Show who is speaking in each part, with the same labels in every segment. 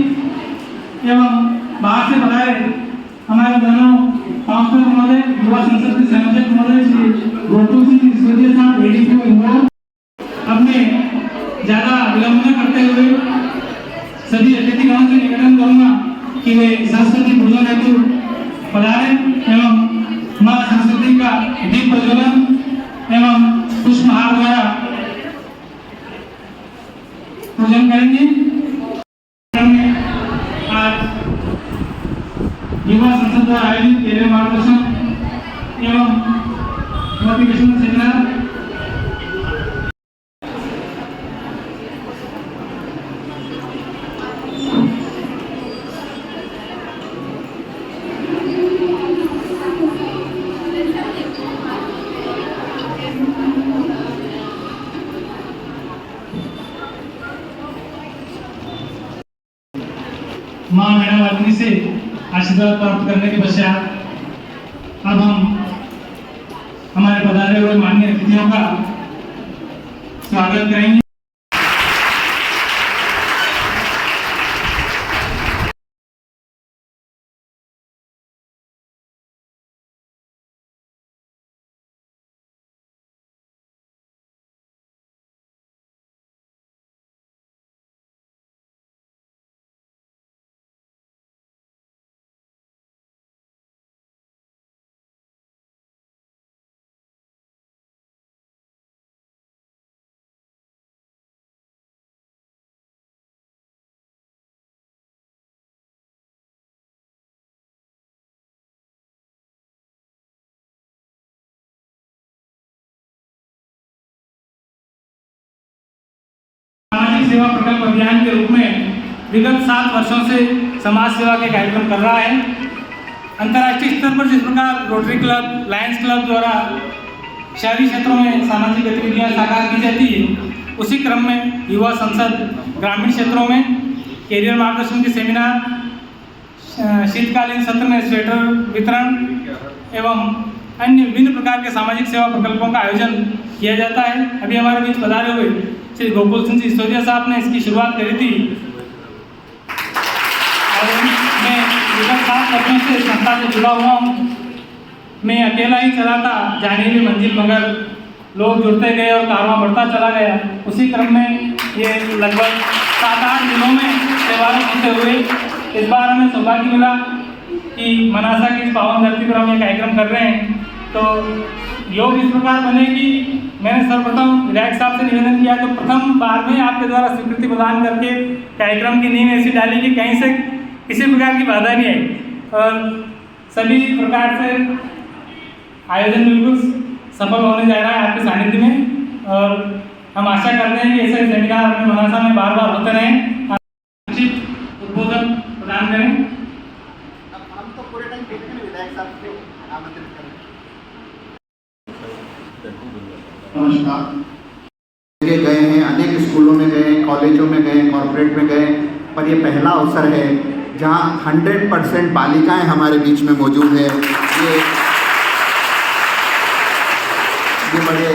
Speaker 1: एवं बाहर से पधारे हमारे दोनों काउंसिलर महोदय, युवा संसद के संयोजक महोदय श्री गोकुल सिंह सिसोदिया साहब एडीपी इंदौर, अपने ज़्यादा विलंब न करते हुए सभी अतिथिगणों से निवेदन करूंगा कि वे सरस्वती पूजन हेतु पधारें एवं मां सरस्वती का दीप प्रज्वलन एवं पुष्पहार द्वारा पूजन करेंगे। आज युवा संसद द्वारा आयोजित कैरियर मार्गदर्शन एवं मोटिवेशनल सेमिनार मां मैडम आदमी से आशीर्वाद प्राप्त करने के पश्चात अब हम हमारे पधारे हुए माननीय अतिथियों का स्वागत करेंगे। सामाजिक सेवा प्रकल्प अभियान के रूप में विगत 7 वर्षों से समाज सेवा के कार्यक्रम कर रहा है। अंतर्राष्ट्रीय स्तर पर जिस प्रकार रोटरी क्लब, लायंस क्लब द्वारा शहरी क्षेत्रों में सामाजिक गतिविधियां साकार की जाती है, उसी क्रम में युवा संसद ग्रामीण क्षेत्रों में कैरियर मार्गदर्शन के सेमिनार, शीतकालीन सत्र में स्वेटर वितरण एवं अन्य विभिन्न प्रकार के सामाजिक सेवा प्रकल्पों का आयोजन किया जाता है। अभी हमारे बीच पधारे हुए श्री गोकुल सिंह सिसोदिया साहब ने इसकी शुरुआत करी थी और मैं विगत 7 वर्षों से संस्था से जुड़ा हुआ हूँ। मैं अकेला ही चला था, जाने की मंजिल, मगर लोग जुड़ते गए और कारवां बढ़ता चला गया। उसी क्रम में ये लगभग 7-8 दिनों में त्योहारों होते हुए इस बार हमें सौभाग्य मिला कि मनासा की इस पावन धरती पर हम ये कार्यक्रम कर रहे हैं। तो योग इस प्रकार बने कि मैंने सर्वप्रथम विधायक साहब से निवेदन किया तो प्रथम बार में आपके द्वारा स्वीकृति प्रदान करके कार्यक्रम की नींव ऐसी डाली कि कहीं से किसी प्रकार की बाधा नहीं आई और सभी प्रकार से आयोजन बिल्कुल सफल होने जा रहा है आपके सानिध्य में। और हम आशा करते हैं कि ऐसे सेमिनार अपने मनासा में बार बार होते रहें, उद्बोधन प्रदान करें।
Speaker 2: हम तो पूरे टाइम विधायक साहब को आमंत्रित करें।
Speaker 3: नमस्कार। गए हैं, अनेक स्कूलों में गए, कॉलेजों में गए, कॉर्पोरेट में गए, पर ये पहला अवसर है जहां 100% बालिकाएं हमारे बीच में मौजूद है। ये बड़े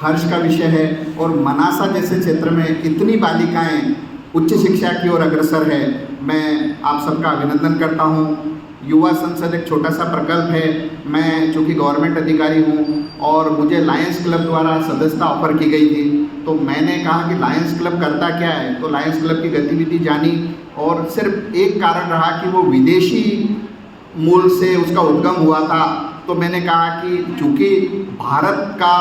Speaker 3: हर्ष का विषय है और मनासा जैसे क्षेत्र में इतनी बालिकाएं उच्च शिक्षा की ओर अग्रसर है। मैं आप सबका अभिनंदन करता हूं। युवा संसद एक छोटा सा प्रकल्प है। मैं चूँकि गवर्नमेंट अधिकारी हूँ और मुझे लायंस क्लब द्वारा सदस्यता ऑफर की गई थी, तो मैंने कहा कि लायंस क्लब करता क्या है, तो लायंस क्लब की गतिविधि जानी और सिर्फ एक कारण रहा कि वो विदेशी मूल से उसका उद्गम हुआ था। तो मैंने कहा कि चूँकि भारत का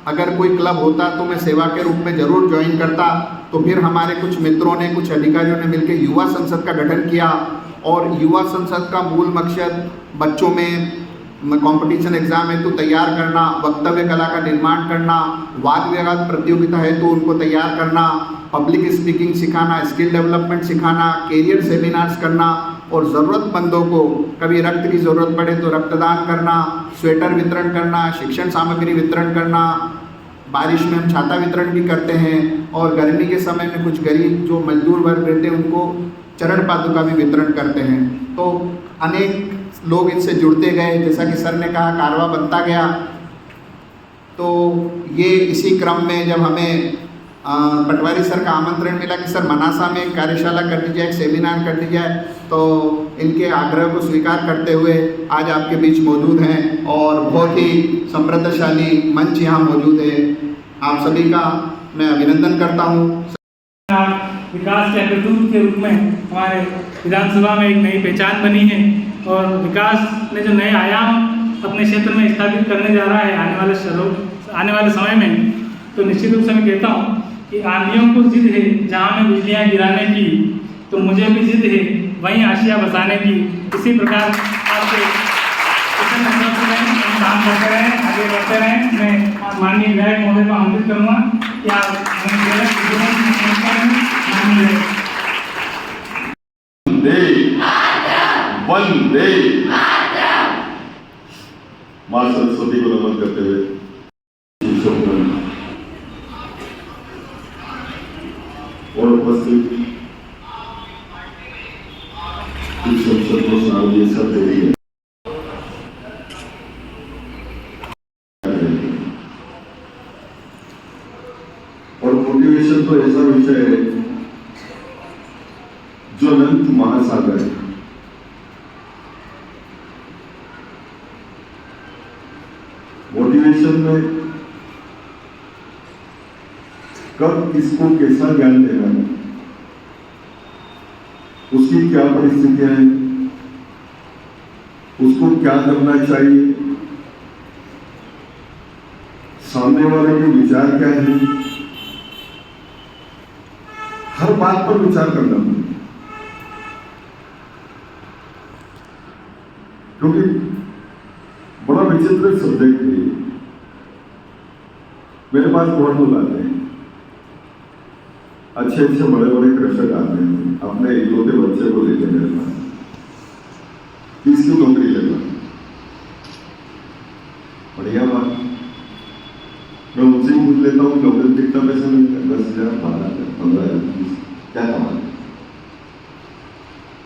Speaker 3: अगर कोई क्लब होता तो मैं सेवा के रूप में ज़रूर ज्वाइन करता। तो फिर हमारे कुछ मित्रों ने, कुछ अधिकारियों ने मिलकर युवा संसद का गठन किया और युवा संसद का मूल मकसद बच्चों में कंपटीशन एग्जाम हेतु तैयार करना, वक्तव्य कला का निर्माण करना, वाद विवाद प्रतियोगिता हेतु उनको तैयार करना, पब्लिक स्पीकिंग सिखाना, स्किल डेवलपमेंट सिखाना, कैरियर सेमिनार्स करना और ज़रूरतमंदों को कभी रक्त की ज़रूरत पड़े तो रक्तदान करना, स्वेटर वितरण करना, शिक्षण सामग्री वितरण करना, बारिश में हम छाता वितरण भी करते हैं और गर्मी के समय में कुछ गरीब जो मजदूर वर्ग रहते हैं उनको चरण पादुका भी वितरण करते हैं। तो अनेक लोग इससे जुड़ते गए, जैसा कि सर ने कहा कारवा बनता गया। तो ये इसी क्रम में जब हमें पटवारी सर का आमंत्रण मिला कि सर मनासा में एक कार्यशाला कर दी जाए, एक सेमिनार कर दी जाए, तो इनके आग्रह को स्वीकार करते हुए आज आपके बीच मौजूद हैं और बहुत ही समृद्धशाली मंच यहाँ मौजूद है। आप सभी का मैं अभिनंदन करता हूँ।
Speaker 1: विकास के अग्रदूत के रूप में हमारे विधानसभा में एक नई पहचान बनी है और विकास ने जो नए आयाम अपने क्षेत्र में स्थापित करने जा रहा है आने वाले समय में, तो निश्चित रूप से मैं कहता हूँ कि आंधियों को जिद है जहाँ में बिजलियाँ गिराने की, तो मुझे भी जिद है वहीं आशिया बसाने की। इसी प्रकार आपके काम करते रहें, आगे बढ़ते रहें। मैं माननीय विधायक महोदय को आमंत्रित करूँगा कि आप
Speaker 4: वंदे मां सरस्वती को नमन करते हुए और उपस्थित संसद को शामिल सब दे रही है। और मोटिवेशन तो ऐसा विषय है जो अनंत महासागर है। मोटिवेशन में कब किसको कैसा ज्ञान देना है, उसकी क्या परिस्थितियां हैं, उसको क्या करना चाहिए, सामने वाले के विचार क्या है, हर बात पर विचार करना पड़ेगा। क्योंकि बड़ा विचित्र सब्जेक्ट है। मेरे पास बहुत लोग आते हैं, अच्छे अच्छे बड़े बड़े कृषक आते हैं अपने इकलौते बच्चे को लेकर मेरे पास, किसकी नौकरी लेना, बढ़िया बात। मैं उनसे ही पूछ लेता हूँ नौकरी कितना पैसा मिलता है, 10,000, 12,000, 15,000, क्या कमाते?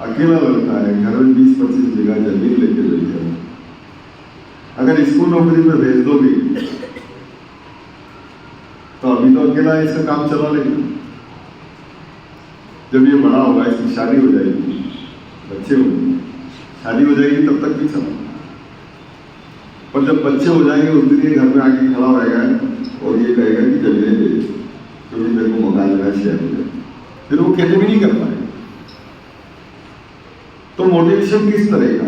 Speaker 4: अकेला लगता है, घर में 20-25 बीघा जमीन लेके बैठे हैं। अगर इसको नौकरी पे भेज दोगे तो अभी तो अकेला इसका काम चला लेगा। जब ये बड़ा होगा, इसकी शादी हो जाएगी, बच्चे होंगे, शादी हो जाएगी तब तक भी चला। और जब बच्चे हो जाएंगे उस दिन ये घर में आके खड़ा रहेगा और ये कहेगा कि जमीनें दे, क्योंकि मेरे को मकान लेना शेयर हो जाए। फिर वो कहते भी नहीं कर पाएगा। तो मोटिवेशन किस तरह का,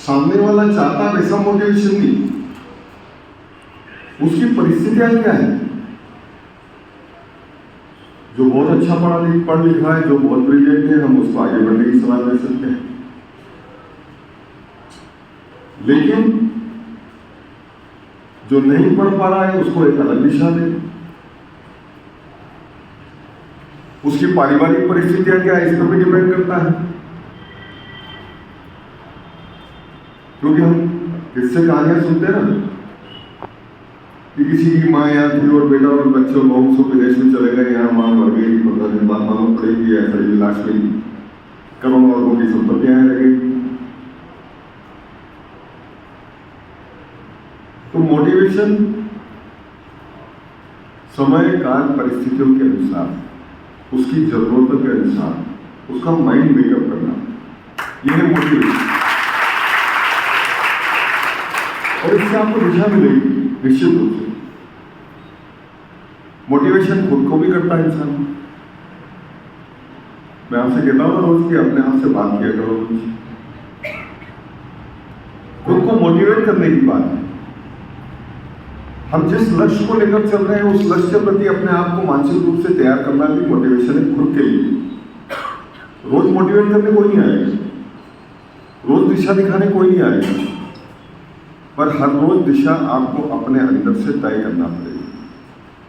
Speaker 4: सामने वाला चाहता वैसा मोटिवेशन नहीं, उसकी परिस्थितियां क्या है। जो बहुत अच्छा पढ़ लिखा है, जो बहुत ब्रिलियंट है, हम उसको आगे बढ़ने की सलाह दे सकते हैं। लेकिन जो नहीं पढ़ पा रहा है उसको एक अलग दिशा दे। उसकी पारिवारिक परिस्थितियां क्या है, इस पर भी डिपेंड करता है। क्योंकि हम किससे कहानियां सुनते हैं ना कि किसी की माँ यहाँ थी और बेटा और बच्चे बहुत सौ विदेश में चले गए, यहाँ माँ मर गई, 15 दिन बाद मालूम पड़ेगी ऐसा ही लास्ट में करोड़ों अरबों की संपत्तियां रह गई। तो मोटिवेशन समय काल परिस्थितियों के अनुसार, उसकी जरूरतों के अनुसार उसका माइंड मेकअप करना, यह है मोटिवेशन। और इससे आपको दिशा मिलेगी निश्चित रूप से। मोटिवेशन खुद को भी करता है इंसान। मैं आपसे कहता हूँ रोज कि अपने आप से बात किया करो, खुद को मोटिवेट करने की बात है। हम जिस लक्ष्य को लेकर चल रहे हैं उस लक्ष्य के प्रति अपने आप को मानसिक रूप से तैयार करना भी मोटिवेशन है खुद के लिए। रोज मोटिवेट करने कोई नहीं आएगा, रोज दिशा दिखाने कोई नहीं आएगा, पर हर रोज दिशा आपको अपने अंदर से तय करना पड़ेगा।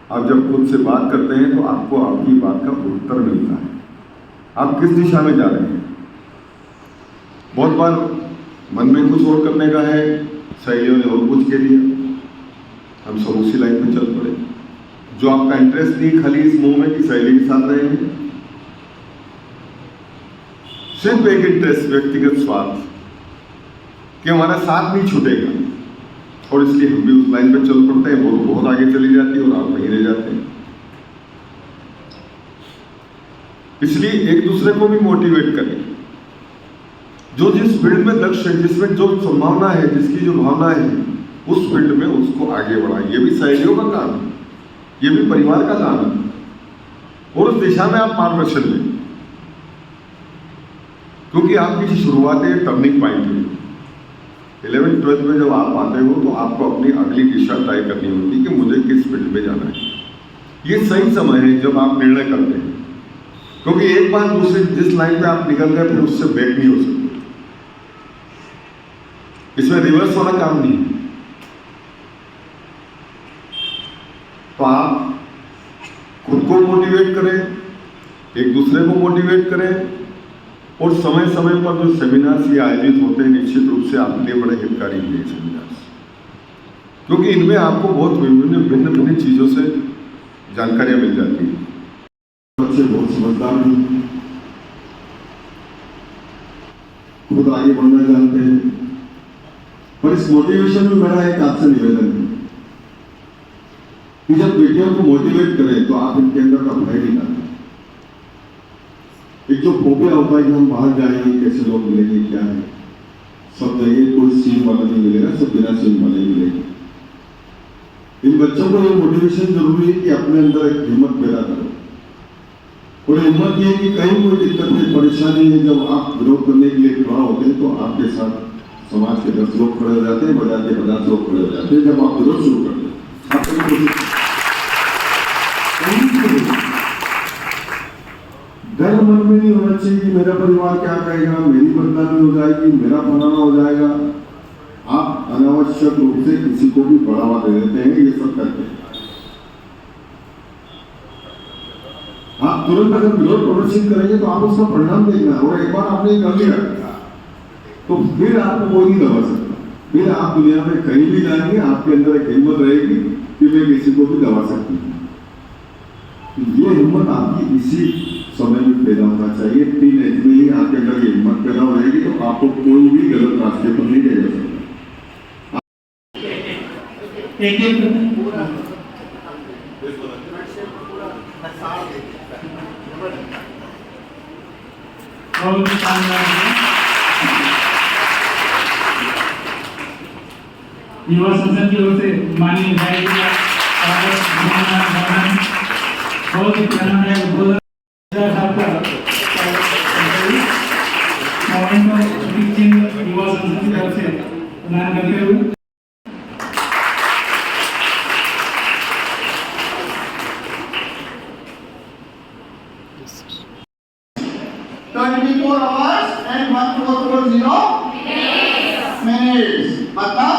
Speaker 4: आप जब खुद से बात करते हैं तो आपको आपकी बात का उत्तर मिलता है, आप किस दिशा में जा रहे हैं। बहुत बार मन में कुछ और करने का है, सहेलियों ने और कुछ कह दिया, हम सब उसी लाइन में चल पड़े। जो आपका इंटरेस्ट नहीं, खाली इस मुंह में कि सहेली के साथ रहेंगे, सिर्फ एक इंटरेस्ट, व्यक्तिगत स्वार्थ कि हमारा साथ नहीं छूटेगा, और इसलिए हम भी उस लाइन पर चल पड़ते हैं। वो बहुत आगे चली जाती है और आप वहीं रह जाते हैं। इसलिए एक दूसरे को भी मोटिवेट करें। जो जिस फील्ड में दक्ष है, जिसमें जो संभावना है, जिसकी जो भावना है, उस फील्ड में उसको आगे बढ़ाएं। ये भी सहेलियों का काम है, ये भी परिवार का काम है, और उस दिशा में आप मार्गदर्शन लें, क्योंकि आपकी शुरुआत है, टर्निंग पॉइंट है। 11th-12th में जब आप आते हो तो आपको अपनी अगली दिशा तय करनी होती है कि मुझे किस फील्ड में जाना है। ये सही समय है जब आप निर्णय करते हैं, क्योंकि एक बार दूसरे जिस लाइन पे आप निकल गए फिर उससे बैक नहीं हो सकते। इसमें रिवर्स वाला काम नहीं है। तो आप खुद को मोटिवेट करें, एक दूसरे को मोटिवेट करें, और समय समय पर जो सेमिनार्स ये आयोजित होते हैं निश्चित रूप से आपके लिए बड़े हितकारी हैं सेमिनार्स, क्योंकि इनमें आपको बहुत भिन्न भिन्न चीज़ों से जानकारियां मिल जाती हैं। बच्चे बहुत समझदार हैं, खुद आगे बढ़ना जानते हैं, और इस मोटिवेशन में मेरा एक आपसे निवेदन है कि जब बेटियों को मोटिवेट करें तो आप इनके अंदर का भय निकालें। एक जो फोबिया होता है कि हम बाहर जाएंगे कैसे लोग मिलेंगे, क्या है, सब जगह कोई सीन वाला नहीं मिलेगा, सब बिना सीन वाले ही मिलेंगे। इन बच्चों को ये मोटिवेशन जरूरी है कि अपने अंदर एक हिम्मत पैदा करो, और हिम्मत ये कि कहीं कोई दिक्कत है, परेशानी है, जब आप विरोध करने के लिए खड़ा होते हैं तो आपके साथ समाज के 10 लोग खड़े हो जाते हैं, बाजार के 50 लोग खड़े हो जाते हैं। जब आप विरोध शुरू करते हैं डर मन में नहीं होना चाहिए कि मेरा परिवार क्या कहेगा, मेरी बदनामी हो जाएगी, मेरा फलाना हो जाएगा। आप अनावश्यक रूप से किसी को भी बढ़ावा दे देते हैं, ये सब करते हैं। आप तुरंत अगर विरोध प्रदर्शित करेंगे तो आप उसका परिणाम देखना, और एक बार आपने कर लिया तो फिर आपको कोई नहीं दबा सकता। फिर आप दुनिया में कहीं भी जाएंगे, आपके अंदर एक हिम्मत रहेगी कि मैं किसी को भी दबा सकती हूँ। ये हिम्मत आपकी इसी समय में पैदा होना चाहिए। टीनेज में ही आपके अंदर ये हिम्मत पैदा हो जाएगी तो आपको कोई भी गलत रास्ते पर नहीं ले जा सकता।
Speaker 1: बहुत शानदार है। युवा संसद की ओर से माननीय विधायक बहुत ही प्रेरणादायक उद्बोधन युवा संसद की तरफ से प्रदान करते हुए
Speaker 3: 24 hours and 1440 minutes, मतलब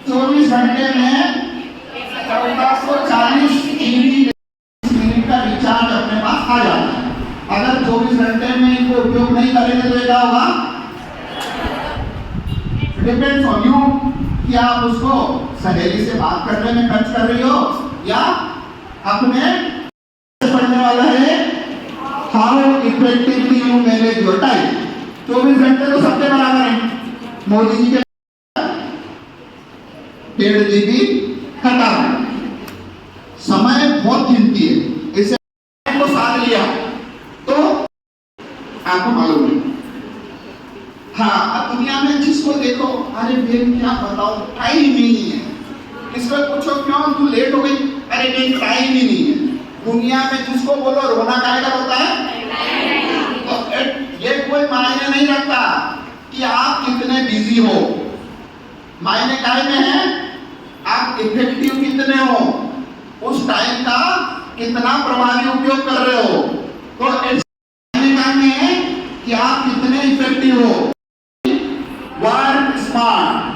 Speaker 3: 24 घंटे में 1440 मिनट का रिचार्ज अपने पास आ जाता है। अगर 24 घंटे में इनको उपयोग नहीं करेंगे तो क्या होगा? डिपेंड्स ऑन यू कि आप उसको सहेली से बात करने में खर्च कर रही हो या अपने पढ़ने वाला है। How effectively you manage your time. 24 घंटे तो सबके बराबर है। मोदी जी के 1.5 GB खत्म। समय बहुत कीमती है, इसे को साथ लिया तो आपको मालूम है। हाँ, अब दुनिया में जिसको देखो, अरे बेन क्या बताओ, टाइम ही नहीं है। इसको पूछो क्यों तू लेट हो गई, अरे बेन टाइम ही नहीं है। दुनिया में जिसको बोलो रोना काहे का होता है, तो ये कोई मायने नहीं रखता कि आप कितने बिजी हो। मायने काहे में है, आप इफेक्टिव कितने हो, उस टाइम का कितना प्रभावी उपयोग कर रहे हो। तो मायने है कि आप कितने इफेक्टिव हो। Work smart.